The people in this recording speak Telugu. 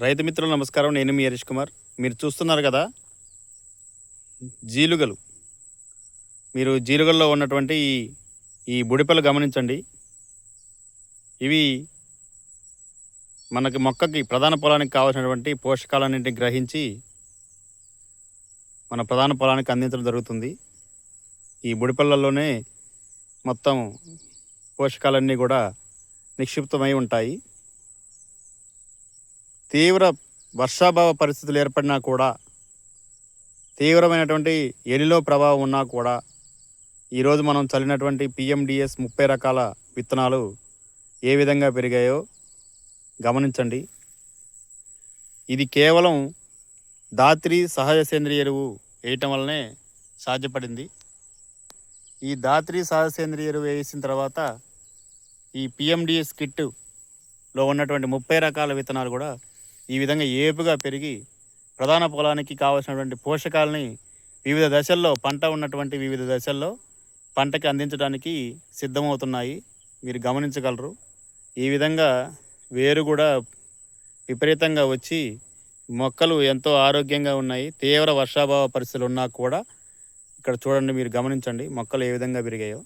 రైతు మిత్రులు నమస్కారం. నేను మీ హరీష్ కుమార్. మీరు చూస్తున్నారు కదా జీలుగలు. మీరు జీలుగల్లో ఉన్నటువంటి ఈ బుడిపెలు గమనించండి. ఇవి మనకి మొక్కకి ప్రధాన పొలానికి కావాల్సినటువంటి పోషకాలన్నింటినీ గ్రహించి మన ప్రధాన పొలానికి అందించడం జరుగుతుంది. ఈ బుడిపెళ్లలోనే మొత్తం పోషకాలన్నీ కూడా నిక్షిప్తమై ఉంటాయి. తీవ్ర వర్షాభావ పరిస్థితులు ఏర్పడినా కూడా, తీవ్రమైనటువంటి ఎలిలో ప్రభావం ఉన్నా కూడా, ఈరోజు మనం చల్లినటువంటి పిఎండిఎస్ 30 రకాల విత్తనాలు ఏ విధంగా పెరిగాయో గమనించండి. ఇది కేవలం ధాత్రి సహజ సేంద్రియ ఎరువు వేయటం వల్లనే సాధ్యపడింది. ఈ ధాత్రి సహజ సేంద్రియ ఎరువు వేసిన తర్వాత ఈ పిఎండిఎస్ కిట్లో ఉన్నటువంటి 30 రకాల విత్తనాలు కూడా ఈ విధంగా ఏపుగా పెరిగి ప్రధాన పొలానికి కావాల్సినటువంటి పోషకాలని వివిధ దశల్లో, పంట ఉన్నటువంటి వివిధ దశల్లో పంటకి అందించడానికి సిద్ధమవుతున్నాయి. మీరు గమనించగలరు. ఈ విధంగా వేరు కూడా విపరీతంగా వచ్చి మొక్కలు ఎంతో ఆరోగ్యంగా ఉన్నాయి. తీవ్ర వర్షాభావ పరిస్థితులు ఉన్నా కూడా ఇక్కడ చూడండి, మీరు గమనించండి మొక్కలు ఏ విధంగా పెరిగాయో.